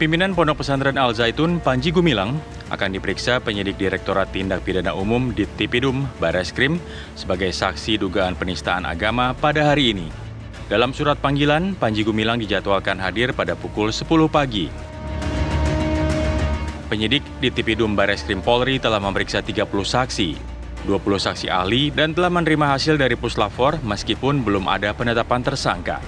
Pimpinan Pondok Pesantren Al Zaitun, Panji Gumilang, akan diperiksa penyidik Direktorat Tindak Pidana Umum di Tipidum Bareskrim sebagai saksi dugaan penistaan agama pada hari ini. Dalam surat panggilan, Panji Gumilang dijadwalkan hadir pada pukul 10 pagi. Penyidik di Tipidum Bareskrim Polri telah memeriksa 30 saksi, 20 saksi ahli, dan telah menerima hasil dari Puslapfor meskipun belum ada penetapan tersangka.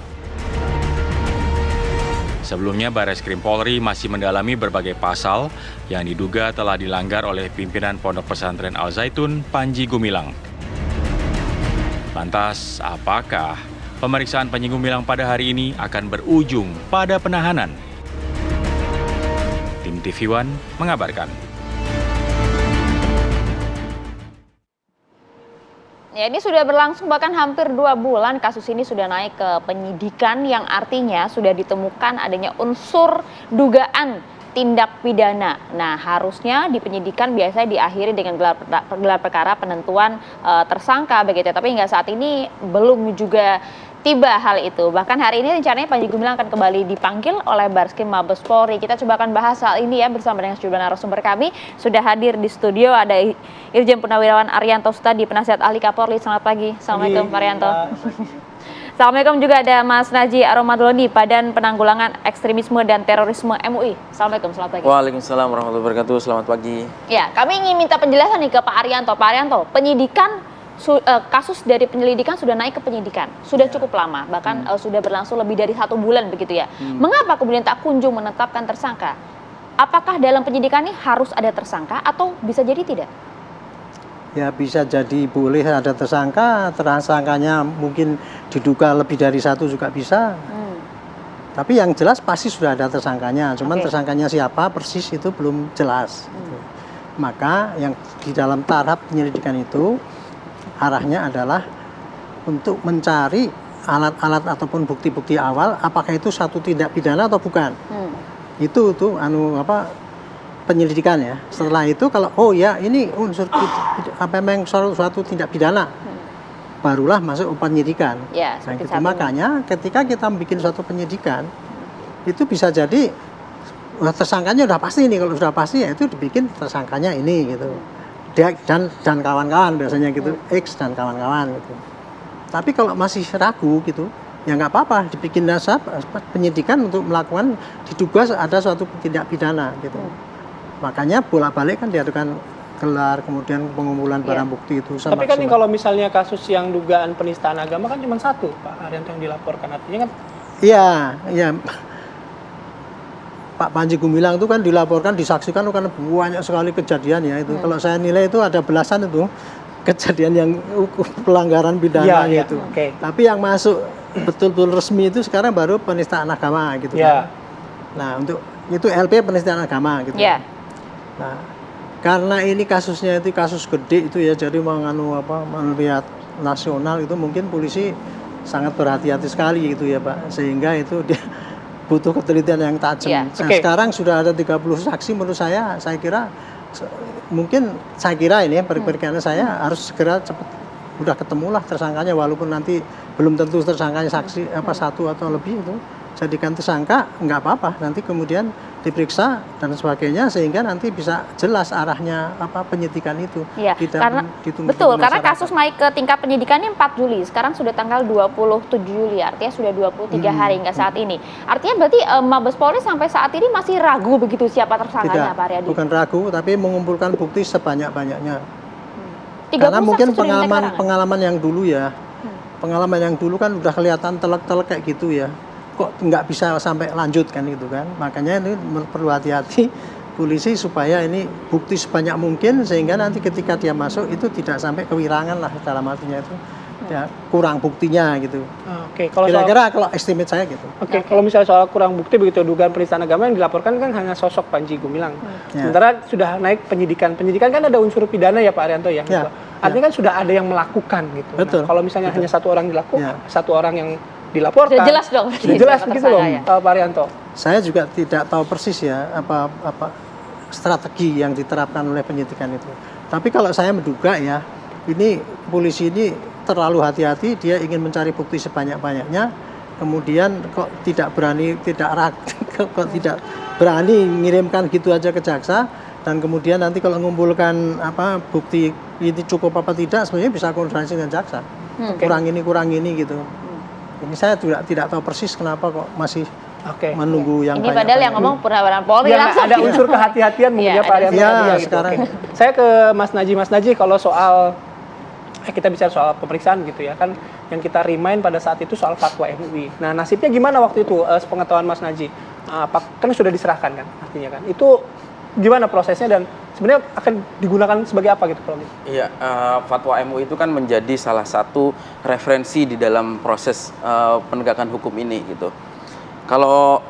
Sebelumnya, Bareskrim Polri masih mendalami berbagai pasal yang diduga telah dilanggar oleh pimpinan Pondok Pesantren Al Zaitun, Panji Gumilang. Lantas, apakah pemeriksaan Panji Gumilang pada hari ini akan berujung pada penahanan? Tim TV One mengabarkan. Ya, ini sudah berlangsung bahkan hampir 2 bulan, kasus ini sudah naik ke penyidikan yang artinya sudah ditemukan adanya unsur dugaan tindak pidana. Nah, harusnya di penyidikan biasanya diakhiri dengan gelar perkara penentuan tersangka begitu. Tapi hingga saat ini belum juga tiba hal itu. Bahkan hari ini rencananya Panji Gumilang akan kembali dipanggil oleh Bareskrim Mabes Polri. Kita coba akan bahas hal ini ya bersama dengan sejumlah narasumber kami. Sudah hadir di studio ada Irjen Purnawirawan Arianto Sutadi, penasihat ahli Kapolri. Selamat pagi. Assalamualaikum Pak Arianto. Assalamualaikum juga ada Mas Naji Aromadloni, Badan Penanggulangan Ekstremisme dan Terorisme MUI. Assalamualaikum, selamat pagi. Waalaikumsalam warahmatullahi wabarakatuh. Selamat pagi. Ya, kami ingin minta penjelasan nih ke Pak Arianto. Pak Arianto, penyidikan kasus dari penyelidikan sudah naik ke penyidikan, sudah cukup lama, bahkan sudah berlangsung lebih dari 1 bulan begitu ya. Mengapa kemudian tak kunjung menetapkan tersangka? Apakah dalam penyidikan ini harus ada tersangka atau bisa jadi tidak? Ya bisa jadi boleh ada tersangka, tersangkanya mungkin diduga lebih dari 1 juga bisa. Tapi yang jelas pasti sudah ada tersangkanya, cuman tersangkanya siapa persis itu belum jelas. Maka yang di dalam tahap penyelidikan itu arahnya adalah untuk mencari alat-alat ataupun bukti-bukti awal apakah itu satu tindak pidana atau bukan. Itu tuh penyelidikan ya. Setelah itu kalau oh ya ini unsur memang suatu tindak pidana, barulah masuk penyidikan. Ya, nah, gitu. Makanya ketika kita bikin suatu penyidikan itu bisa jadi tersangkanya udah pasti nih, kalau sudah pasti ya itu dibikin tersangkanya ini gitu. Dan kawan-kawan biasanya gitu, X dan kawan-kawan gitu. Tapi kalau masih ragu gitu, ya nggak apa-apa dibikin dasar penyidikan untuk melakukan diduga ada suatu tindak pidana gitu. Makanya bolak-balik kan diadukan gelar, kemudian pengumpulan barang bukti itu. Tapi kan ini kalau misalnya kasus yang dugaan penistaan agama kan cuma 1, Pak Arianto yang dilaporkan, artinya kan? Iya. Pak Panji Gumilang itu kan dilaporkan, disaksikan kan banyak sekali kejadian ya itu. Kalau saya nilai itu ada belasan itu kejadian yang pelanggaran pidana gitu. Tapi yang masuk betul-betul resmi itu sekarang baru penistaan agama gitu kan. Nah, untuk itu LP penistaan agama gitu. Nah, karena ini kasusnya itu kasus gede itu ya, jadi melihat nasional itu mungkin polisi sangat berhati-hati sekali gitu ya Pak, sehingga itu dia butuh ketelitian yang tajam. Nah, sekarang sudah ada 30 saksi, menurut saya kira ini perkiraan saya harus segera cepat udah ketemulah tersangkanya, walaupun nanti belum tentu tersangkanya saksi 1 atau lebih itu jadikan tersangka, nggak apa-apa, nanti kemudian diperiksa dan sebagainya sehingga nanti bisa jelas arahnya penyidikan itu. Iya, karena betul, karena kasus naik ke tingkat penyidikan ini 4 Juli, sekarang sudah tanggal 27 Juli, artinya sudah 23 hari hingga saat ini. Artinya berarti Mabes Polri sampai saat ini masih ragu begitu siapa tersangkanya, Pak Riyadi? Bukan ragu, tapi mengumpulkan bukti sebanyak-banyaknya. Karena mungkin pengalaman yang dulu ya, pengalaman yang dulu kan udah kelihatan telek-telek kayak gitu ya. Kok nggak bisa sampai lanjut kan gitu kan. Makanya ini perlu hati-hati polisi supaya ini bukti sebanyak mungkin sehingga nanti ketika dia masuk itu tidak sampai kewirangan lah dalam artinya itu ya, kurang buktinya gitu. Kira-kira kalau estimate saya gitu. Kalau misalnya soal kurang bukti begitu dugaan penistaan agama yang dilaporkan kan hanya sosok Panji Gumilang. Sementara sudah naik penyidikan kan ada unsur pidana ya Pak Arianto ya. Artinya kan sudah ada yang melakukan gitu. Betul. Nah, kalau misalnya hanya 1 orang dilakukan, 1 orang yang dilaporkan. Sudah jelas dong. Sudah jelas begitu loh, Pak Arianto. Saya juga tidak tahu persis ya apa strategi yang diterapkan oleh penyidikan itu. Tapi kalau saya menduga ya, ini polisi ini terlalu hati-hati, dia ingin mencari bukti sebanyak-banyaknya, kemudian kok tidak berani, tidak kok tidak berani mengirimkan gitu aja ke jaksa, dan kemudian nanti kalau mengumpulkan bukti ini cukup apa tidak, sebenarnya bisa koordinasi dengan jaksa. Kurang ini gitu. Ini saya tidak tahu persis kenapa kok masih menunggu yang ini padahal yang ngomong Purnaweran Polri ya, langsung. ada unsur kehati-hatian mungkin ya Pak Arianto ya, tadi ya, gitu. sekarang. Saya ke Mas Naji kalau soal kita bicara soal pemeriksaan gitu ya kan, yang kita remind pada saat itu soal fatwa MUI. Nah nasibnya gimana waktu itu sepengetahuan Mas Naji? Kan sudah diserahkan kan artinya kan? Itu gimana prosesnya dan sebenarnya akan digunakan sebagai apa gitu kalau gitu? Iya, fatwa MUI itu kan menjadi salah satu referensi di dalam proses penegakan hukum ini gitu. Kalau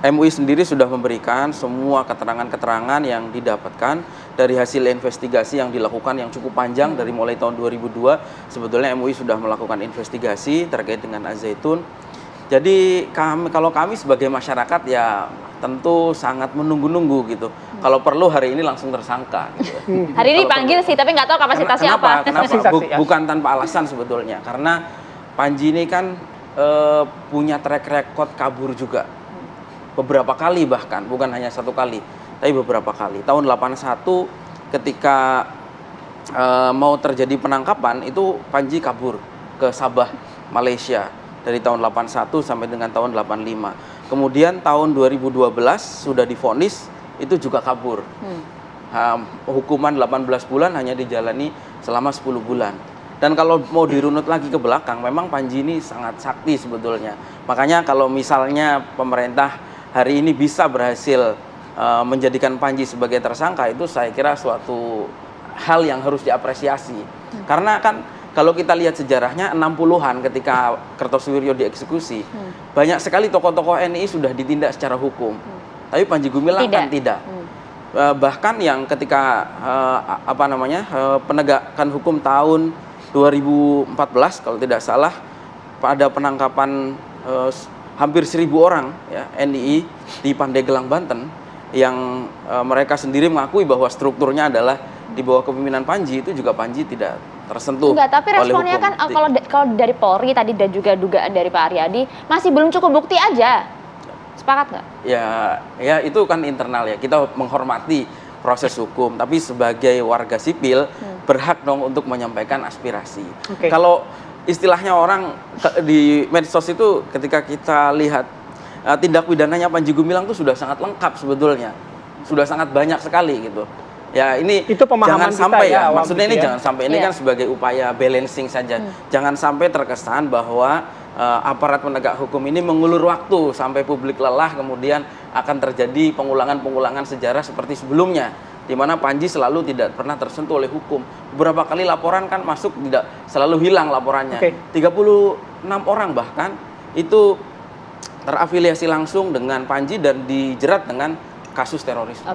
MUI sendiri sudah memberikan semua keterangan-keterangan yang didapatkan dari hasil investigasi yang dilakukan yang cukup panjang dari mulai tahun 2002. Sebetulnya MUI sudah melakukan investigasi terkait dengan Az-Zaitun. Jadi kalau kami sebagai masyarakat ya tentu sangat menunggu-nunggu gitu. Kalau perlu hari ini langsung tersangka. Gitu. Hari ini dipanggil sih, tapi nggak tahu kapasitasnya apa. Kenapa? Bukan tanpa alasan sebetulnya. Karena Panji ini kan punya track record kabur juga. Beberapa kali bahkan, bukan hanya satu kali, tapi beberapa kali. Tahun 81 ketika mau terjadi penangkapan, itu Panji kabur ke Sabah, Malaysia. Dari tahun 81 sampai dengan tahun 85. Kemudian tahun 2012 sudah divonis, itu juga kabur. Hukuman 18 bulan hanya dijalani selama 10 bulan. Dan kalau mau dirunut lagi ke belakang, memang Panji ini sangat sakti sebetulnya. Makanya kalau misalnya pemerintah hari ini bisa berhasil menjadikan Panji sebagai tersangka, itu saya kira suatu hal yang harus diapresiasi. Karena kan kalau kita lihat sejarahnya 60-an ketika Kertosuwiryo dieksekusi, banyak sekali tokoh-tokoh NI sudah ditindak secara hukum. Tapi Panji Gumilang kan tidak. Bahkan yang ketika penegakan hukum tahun 2014 kalau tidak salah, pada penangkapan hampir 1.000 orang ya, NII di Pandeglang, Banten, yang mereka sendiri mengakui bahwa strukturnya adalah di bawah kepemimpinan Panji, itu juga Panji tidak tersentuh. Enggak, tapi responnya kan kalau dari Polri tadi dan juga dugaan dari Pak Aryadi masih belum cukup bukti aja. Sepakat nggak? Ya itu kan internal ya. Kita menghormati proses hukum, tapi sebagai warga sipil berhak dong untuk menyampaikan aspirasi. Kalau istilahnya orang di medsos itu ketika kita lihat tindak pidananya Panji Gumilang itu sudah sangat lengkap sebetulnya. Sudah sangat banyak sekali gitu. Ya ini itu pemahaman jangan sampai kita ya, maksudnya ini jangan sampai, ini kan Iya. sebagai upaya balancing saja. Jangan sampai terkesan bahwa aparat penegak hukum ini mengulur waktu sampai publik lelah, kemudian akan terjadi pengulangan-pengulangan sejarah seperti sebelumnya, di mana Panji selalu tidak pernah tersentuh oleh hukum. Beberapa kali laporan kan masuk, tidak selalu hilang laporannya. 36 orang bahkan itu terafiliasi langsung dengan Panji dan dijerat dengan kasus terorisme.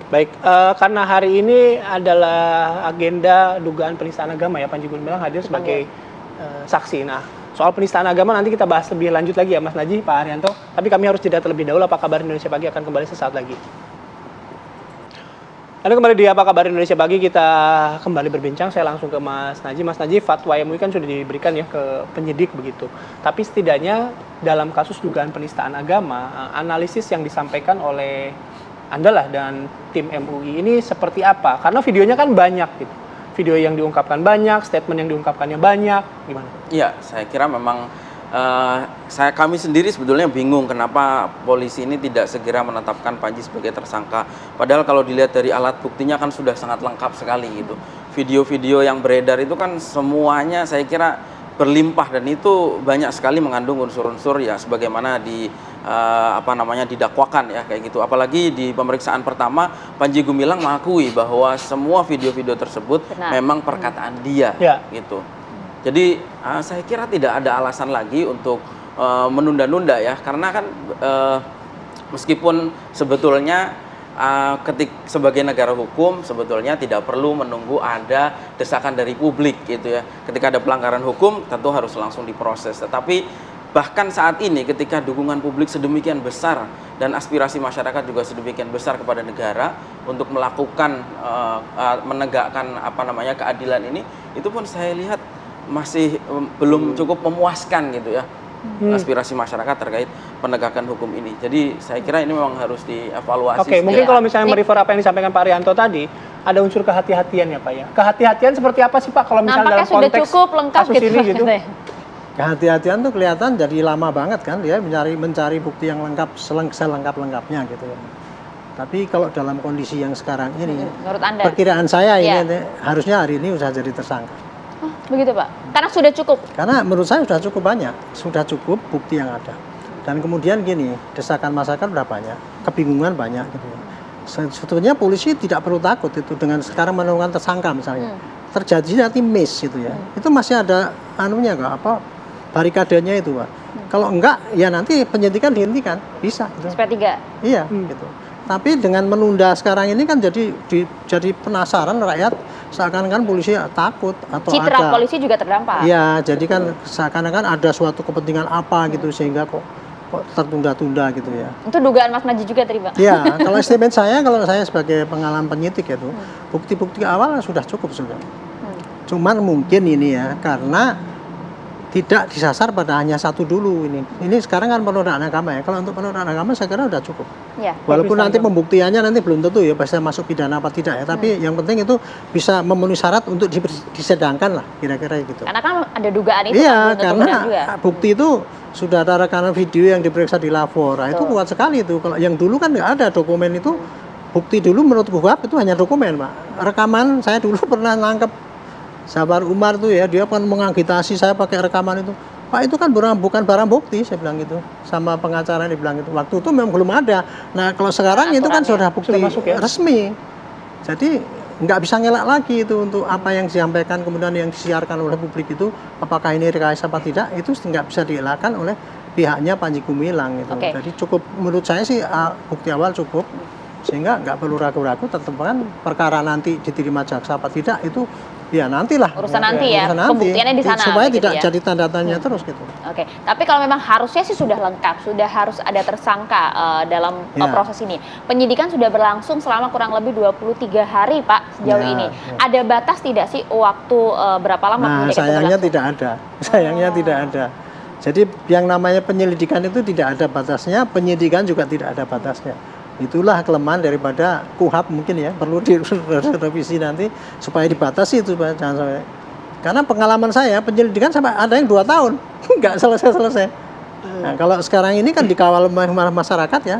Baik, karena hari ini adalah agenda dugaan penistaan agama ya, Panji Gumilang hadir sebagai saksi. Nah, soal penistaan agama nanti kita bahas lebih lanjut lagi ya Mas Naji, Pak Arianto. Tapi kami harus jeda terlebih dahulu. Apa Kabar Indonesia Pagi akan kembali sesaat lagi. Anda kembali di Apa Kabar Indonesia Pagi, kita kembali berbincang. Saya langsung ke Mas Naji. Mas Naji, fatwa MUI kan sudah diberikan ya ke penyidik begitu. Tapi setidaknya dalam kasus dugaan penistaan agama, analisis yang disampaikan oleh Anda lah dan tim MUI ini seperti apa? Karena videonya kan banyak gitu. Video yang diungkapkan banyak, statement yang diungkapkannya banyak, gimana? Iya, saya kira memang kami sendiri sebetulnya bingung kenapa polisi ini tidak segera menetapkan Panji sebagai tersangka. Padahal kalau dilihat dari alat buktinya kan sudah sangat lengkap sekali gitu. Video-video yang beredar itu kan semuanya saya kira berlimpah, dan itu banyak sekali mengandung unsur-unsur ya sebagaimana didakwakan ya kayak gitu. Apalagi di pemeriksaan pertama Panji Gumilang mengakui bahwa semua video-video tersebut memang perkataan dia gitu. Jadi saya kira tidak ada alasan lagi untuk menunda-nunda ya, karena kan meskipun sebetulnya sebagai negara hukum sebetulnya tidak perlu menunggu ada desakan dari publik gitu ya. Ketika ada pelanggaran hukum tentu harus langsung diproses. Tetapi bahkan saat ini ketika dukungan publik sedemikian besar dan aspirasi masyarakat juga sedemikian besar kepada negara untuk melakukan menegakkan keadilan ini, itu pun saya lihat masih belum cukup memuaskan gitu ya. aspirasi masyarakat terkait penegakan hukum ini. Jadi saya kira ini memang harus dievaluasi. Oke, mungkin Ya. kalau misalnya merefer apa yang disampaikan Pak Rianto tadi, ada unsur kehati-hatian ya Pak ya. Kehati-hatian seperti apa sih Pak kalau misalnya Nampaknya dalam sudah konteks cukup lengkap kasus gitu. ini gitu? Kehati-hatian tuh kelihatan jadi lama banget kan, dia mencari bukti yang lengkap, selengkap-lengkapnya gitu ya. Tapi kalau dalam kondisi yang sekarang ini, Menurut Anda? perkiraan saya Ya. ini harusnya hari ini sudah jadi tersangka. Oh, begitu Pak? Karena sudah cukup. Karena menurut saya sudah cukup banyak, sudah cukup bukti yang ada. Dan kemudian gini, desakan masyarakat sudah banyak, kebingungan banyak gitu ya. Sebetulnya polisi tidak perlu takut itu dengan sekarang menemukan tersangka misalnya. Terjadi nanti miss gitu ya. Itu masih ada anunya nggak apa barikadenya itu Pak. Kalau enggak ya nanti penyidikan dihentikan, bisa gitu. SP3. Iya gitu. Tapi dengan menunda sekarang ini kan jadi penasaran rakyat seakan-akan polisi takut atau Citra ada. polisi juga terdampak. Iya, jadi kan seakan-akan ada suatu kepentingan apa gitu sehingga kok tertunda-tunda gitu ya. Itu dugaan Mas Najib juga tadi Pak. Iya, kalau estimate saya, kalau saya sebagai pengalaman penyidik itu, bukti-bukti awal sudah cukup sudah. Cuman mungkin ini ya, karena tidak disasar pada hanya satu dulu ini. Ini sekarang kan penodaan agama ya. Kalau untuk penodaan agama saya kira sudah cukup. Ya. Walaupun nanti pembuktiannya nanti belum tentu ya bisa masuk pidana apa tidak ya. Tapi yang penting itu bisa memenuhi syarat untuk disedangkan lah kira-kira gitu. Karena kan ada dugaan itu Iya, kan belum tentu benar karena juga. bukti itu sudah ada rekaman video yang diperiksa di lapor. Nah, itu Betul. kuat sekali itu. Kalau yang dulu kan nggak ada dokumen itu. Bukti dulu menurut KUHP itu hanya dokumen, Pak. Rekaman saya dulu pernah nangkep Sabar Umar tuh ya, dia kan mengagitasi saya pakai rekaman itu. Pak, itu kan bukan barang bukti, saya bilang gitu. Sama pengacara dibilang gitu. Waktu itu memang belum ada. Nah, kalau sekarang itu kan sudah bukti Sudah masuk ya? resmi. Jadi nggak bisa ngelak lagi itu untuk apa yang disampaikan kemudian yang disiarkan oleh publik itu, apakah ini rekayasa apa tidak, itu nggak bisa dielakkan oleh pihaknya Panji Gumilang gitu. Oke. Jadi cukup, menurut saya sih bukti awal cukup, sehingga nggak perlu ragu-ragu. Tetap kan perkara nanti diterima jaksa apa tidak itu ya nantilah. Urusan nanti ya, urusan nanti. pembuktiannya di sana, Supaya begitu tidak ya. jadi tanda tanya terus gitu. Oke, tapi kalau memang harusnya sih sudah lengkap, sudah harus ada tersangka dalam Ya. proses ini. Penyidikan sudah berlangsung selama kurang lebih 23 hari, Pak, sejauh Ya, ini. ya. Ada batas tidak sih waktu berapa lama Nah, penyidikan itu sayangnya berlangsung? tidak ada. Sayangnya tidak ada. Jadi yang namanya penyelidikan itu tidak ada batasnya, penyidikan juga tidak ada batasnya. Itulah kelemahan daripada KUHP mungkin ya, perlu direvisi nanti supaya dibatasi itu Pak, jangan sampai. Karena pengalaman saya penyelidikan sampai ada yang 2 tahun nggak selesai. Nah, kalau sekarang ini kan dikawal masyarakat ya,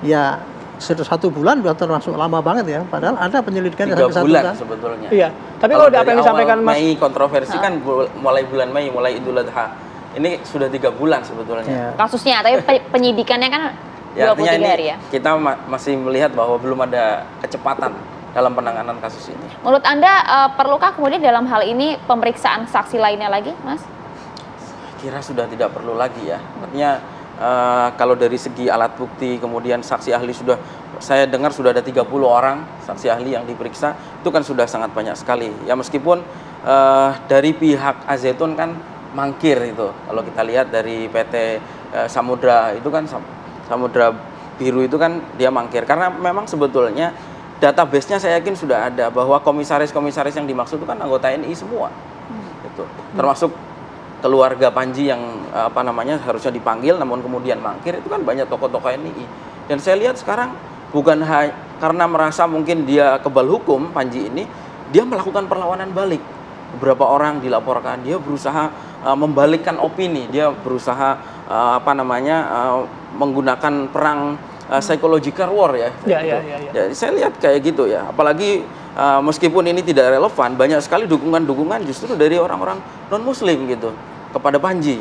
ya 1 bulan sudah termasuk lama banget ya. Padahal ada penyelidikan 3 sampai 1 bulan tahun. sebetulnya. Iya. Tapi kalau ada apa yang dari disampaikan awal Mas Mei kontroversi kan mulai bulan Mei, mulai Idul Adha. Ini sudah 3 bulan sebetulnya. Ya. Kasusnya, tapi penyidikannya kan Ya, 23 artinya ini hari ya. kita masih melihat bahwa belum ada kecepatan dalam penanganan kasus ini. Menurut Anda perlukah kemudian dalam hal ini pemeriksaan saksi lainnya lagi, Mas? Kira sudah tidak perlu lagi ya. Artinya kalau dari segi alat bukti, kemudian saksi ahli saya dengar sudah ada 30 orang saksi ahli yang diperiksa, itu kan sudah sangat banyak sekali. Ya meskipun dari pihak Azzaitun kan mangkir itu. Kalau kita lihat dari PT Samudra itu kan Samudra Biru itu kan dia mangkir. Karena memang sebetulnya database-nya saya yakin sudah ada bahwa komisaris-komisaris yang dimaksud itu kan anggota NI semua. Gitu. Termasuk keluarga Panji yang harusnya dipanggil namun kemudian mangkir, itu kan banyak tokoh-tokoh NI. Dan saya lihat sekarang bukan karena merasa mungkin dia kebal hukum, Panji ini, dia melakukan perlawanan balik. Beberapa orang dilaporkan dia berusaha membalikkan opini, dia berusaha menggunakan perang psychological war ya. Ya. Ya, saya lihat kayak gitu ya. Apalagi meskipun ini tidak relevan, banyak sekali dukungan-dukungan justru dari orang-orang non-muslim gitu kepada Panji.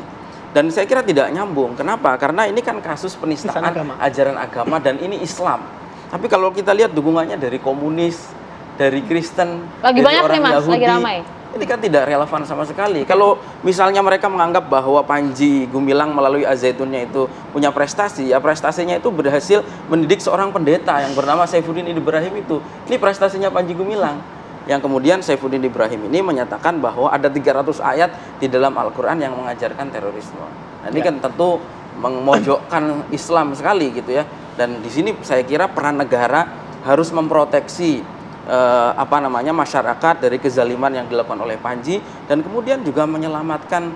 Dan saya kira tidak nyambung. Kenapa? Karena ini kan kasus penistaan ajaran agama dan ini Islam. Tapi kalau kita lihat dukungannya dari komunis, dari Kristen, Lagi dari banyak orang nih, Mas, Yahudi, lagi ramai. ini kan tidak relevan sama sekali. Kalau misalnya mereka menganggap bahwa Panji Gumilang melalui Azzaitunnya itu punya prestasi, ya prestasinya itu berhasil mendidik seorang pendeta yang bernama Saifuddin Ibrahim itu. Ini prestasinya Panji Gumilang. Yang kemudian Saifuddin Ibrahim ini menyatakan bahwa ada 300 ayat di dalam Al-Quran yang mengajarkan terorisme. Nah, ini kan tentu memojokkan Islam sekali gitu ya. Dan di sini saya kira peran negara harus memproteksi masyarakat dari kezaliman yang dilakukan oleh Panji dan kemudian juga menyelamatkan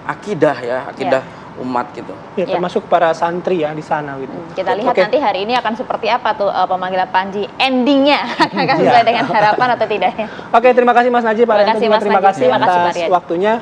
akidah ya, akidah umat gitu. Ya, termasuk para santri ya di sana gitu. Kita lihat Oke. nanti hari ini akan seperti apa tuh pemanggilan Panji. Endingnya akan sesuai dengan harapan atau tidak ya. Oke, terima kasih Mas Najib. Terima kasih, Mas Terima Najib. kasih Terima kasih, Pak atas Riyadi. waktunya.